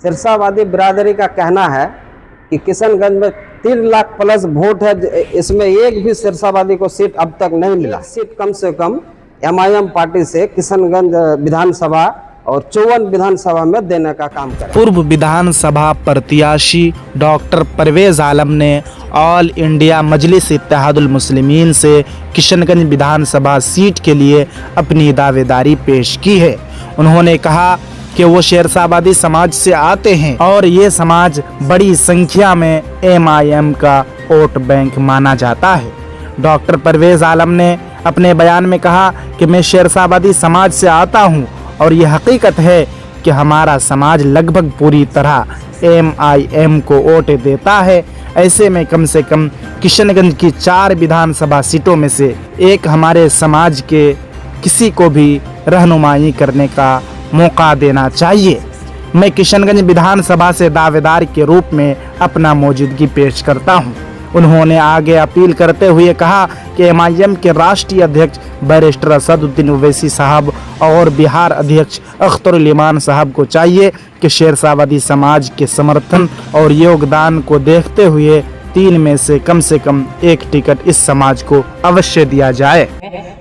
सिरसावादी बिरादरी का कहना है कि किशनगंज में 3 लाख प्लस वोट है, इसमें एक भी सिरसावादी को सीट अब तक नहीं मिला। सीट कम से कम MIM पार्टी से किशनगंज विधानसभा और 54 विधानसभा में देने का काम करें। पूर्व विधानसभा प्रत्याशी डॉक्टर परवेज आलम ने ऑल इंडिया मजलिस इत्तेहादुल मुस्लिमीन से किशनगंज विधानसभा सीट के लिए अपनी दावेदारी पेश की है। उन्होंने कहा कि वो शेरशाहबादी समाज से आते हैं और ये समाज बड़ी संख्या में MIM का वोट बैंक माना जाता है। डॉक्टर परवेज आलम ने अपने बयान में कहा कि मैं शेरशाहबादी समाज से आता हूं और ये हकीकत है कि हमारा समाज लगभग पूरी तरह MIM को वोट देता है। ऐसे में कम से कम किशनगंज की 4 विधानसभा सीटों में से एक हमारे समाज के किसी को भी रहनुमाई करने का मौका देना चाहिए। मैं किशनगंज विधानसभा से दावेदार के रूप में अपना मौजूदगी पेश करता हूं। उन्होंने आगे अपील करते हुए कहा कि MIM के राष्ट्रीय अध्यक्ष बैरिस्टर असदुद्दीन ओवैसी साहब और बिहार अध्यक्ष अख्तरुल इमान साहब को चाहिए कि शेरशाहबादी समाज के समर्थन और योगदान को देखते हुए 3 में से कम एक टिकट इस समाज को अवश्य दिया जाए।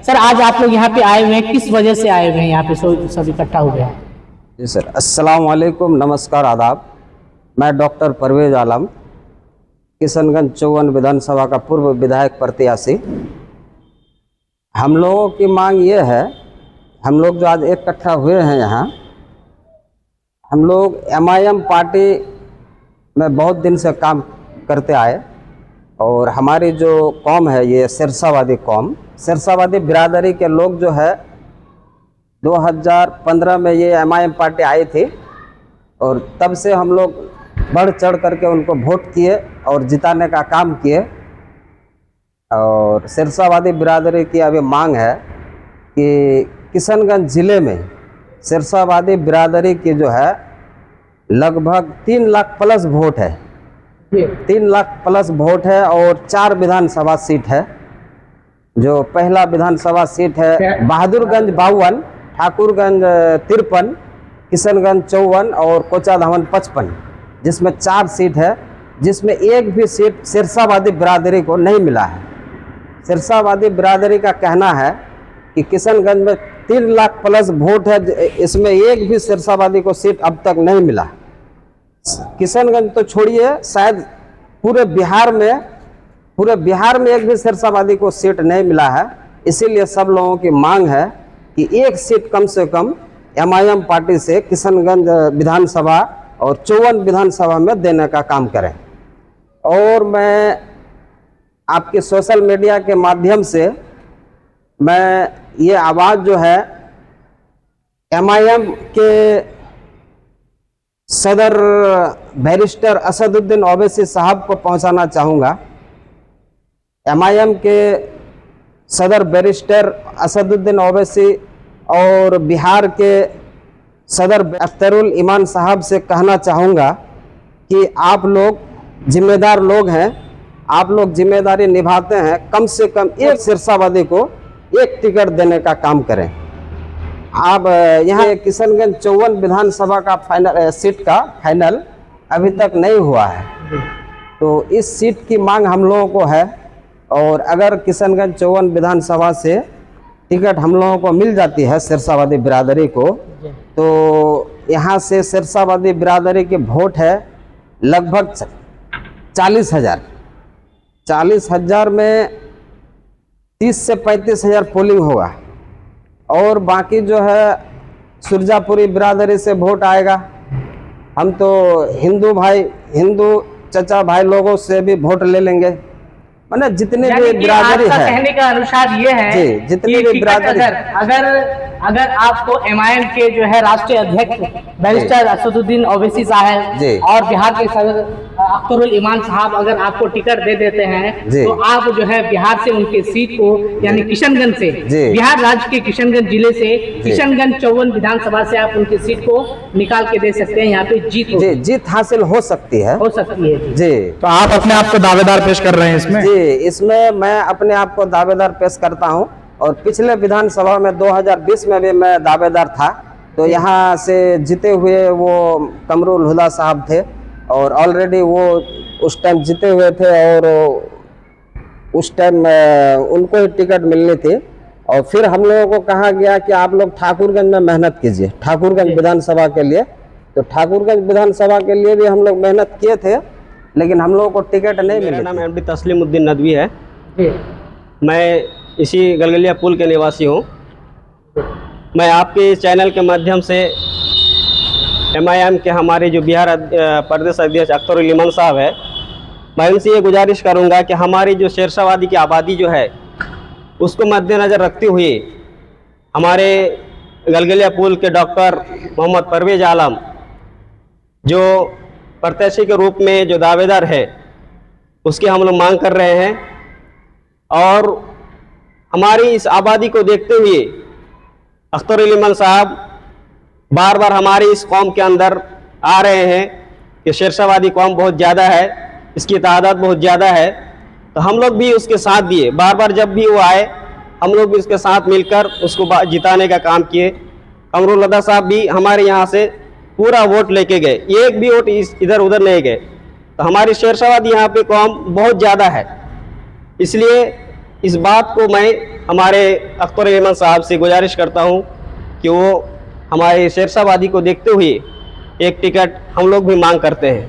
सर, आज आप लोग यहाँ पे आए हुए हैं, किस वजह से आए हुए हैं? यहाँ पे सब इकट्ठा हुए हैं। जी सर, अस्सलाम वालेकुम, नमस्कार, आदाब। मैं डॉक्टर परवेज आलम, किशनगंज 54 विधानसभा का पूर्व विधायक प्रत्याशी। हम लोगों की मांग ये है, हम लोग जो आज इकट्ठा हुए हैं यहाँ, हम लोग MIM पार्टी में बहुत दिन से काम करते आए और हमारी जो कौम है ये सिरसावादी कौम, सिरसावादी बिरादरी के लोग जो है 2015 में ये MIM पार्टी आई थी और तब से हम लोग बढ़ चढ़ करके उनको वोट किए और जिताने का काम किए। और सिरसावादी बिरादरी की अभी मांग है कि किशनगंज ज़िले में सिरसावादी बिरादरी की जो है लगभग 3 लाख प्लस वोट है, 3 लाख प्लस वोट है और 4 विधानसभा सीट है। जो पहला विधानसभा सीट है बहादुरगंज 52, ठाकुरगंज 53, किशनगंज 54 और कोचाधामन 55, जिसमें 4 सीट है, जिसमें एक भी सीट सिरसावादी बिरादरी को नहीं मिला है। सिरसावादी बिरादरी का कहना है कि किशनगंज में 3 लाख प्लस वोट है, इसमें एक भी सिरसावादी को सीट अब तक नहीं मिला। किशनगंज तो छोड़िए, शायद पूरे बिहार में एक भी सिरसावादी को सीट नहीं मिला है। इसीलिए सब लोगों की मांग है कि एक सीट कम से कम MIM पार्टी से किशनगंज विधानसभा और 54 विधानसभा में देने का काम करें। और मैं आपके सोशल मीडिया के माध्यम से मैं ये आवाज़ जो है MIM के सदर बैरिस्टर असदुद्दीन ओवैसी साहब को पहुंचाना चाहूँगा। MIM के सदर बैरिस्टर असदुद्दीन ओवैसी और बिहार के सदर अख्तरुल इमान साहब से कहना चाहूँगा कि आप लोग जिम्मेदार लोग हैं, आप लोग जिम्मेदारी निभाते हैं, कम से कम एक सिरसावादी को एक टिकट देने का काम करें। आप यहाँ किशनगंज 54 विधानसभा का सीट का फाइनल अभी तक नहीं हुआ है, तो इस सीट की मांग हम लोगों को है। और अगर किशनगंज 54 विधानसभा से टिकट हम लोगों को मिल जाती है सिरसावादी बिरादरी को, तो यहाँ से सिरसावादी बिरादरी के वोट है लगभग 40,000। 40,000 में 30 से 35,000 पोलिंग होगा और बाकी जो है सुरजापुरी बिरादरी से वोट आएगा। हम तो हिंदू चचा भाई लोगों से भी वोट ले लेंगे, मतलब जितने भी बिरादरी है। कहने का अनुसार ये है जी, जितनी भी बिरादरी अगर आपको MIM के जो है राष्ट्रीय अध्यक्ष बैरिस्टर असदुद्दीन ओवैसी साहब और बिहार के सदर अख्तरुल इमान साहब अगर आपको टिकट दे देते हैं तो आप जो है बिहार से उनके सीट को यानी किशनगंज से, बिहार राज्य के किशनगंज जिले से किशनगंज 54 विधानसभा से आप उनकी सीट को निकाल के दे सकते हैं। यहाँ पे जीत हासिल हो सकती है जी। तो आप अपने आप को दावेदार पेश कर रहे हैं इसमें? जी, इसमें मैं अपने आप को दावेदार पेश करता हूँ और पिछले विधानसभा में 2020 में भी मैं दावेदार था तो यहाँ से जीते हुए वो कमरुल हुदा साहब थे और ऑलरेडी वो उस टाइम जीते हुए थे और उस टाइम उनको ही टिकट मिलनी थी। और फिर हम लोगों को कहा गया कि आप लोग ठाकुरगंज में मेहनत कीजिए, ठाकुरगंज विधानसभा के लिए। तो ठाकुरगंज विधानसभा के लिए भी हम लोग मेहनत किए थे, लेकिन हम लोगों को टिकट नहीं मिला। मेरा नाम एमडी तस्लीमुद्दीन नदवी है। जी। मैं इसी गलगलिया पुल के निवासी हूँ। मैं आपके इस चैनल के माध्यम से MIM के हमारे जो बिहार प्रदेश अध्यक्ष अख्तरुल इमान साहब है, मैं उनसे ये गुजारिश करूँगा कि हमारी जो शेरशाहवादी की आबादी जो है उसको मद्देनज़र रखते हुए हमारे गलगलिया पुल के डॉक्टर मोहम्मद परवेज़ आलम जो प्रत्याशी के रूप में जो दावेदार है उसकी हम लोग मांग कर रहे हैं। और हमारी इस आबादी को देखते हुए अख्तरुल इमान साहब बार बार हमारी इस कौम के अंदर आ रहे हैं कि शेरशाहवादी कौम बहुत ज़्यादा है, इसकी तादाद बहुत ज़्यादा है। तो हम लोग भी उसके साथ दिए, बार बार जब भी वो आए हम लोग भी उसके साथ मिलकर उसको जिताने का काम किए। कमरुल हुदा साहब भी हमारे यहाँ से पूरा वोट लेके गए, एक भी वोट इधर उधर नहीं गए। तो हमारी शेरशाहवादी यहाँ पे कौम बहुत ज़्यादा है, इसलिए इस बात को मैं हमारे अख्तरुल इमान साहब से गुजारिश करता हूँ कि वो हमारे शेरशाहवादी को देखते हुए एक टिकट हम लोग भी मांग करते हैं।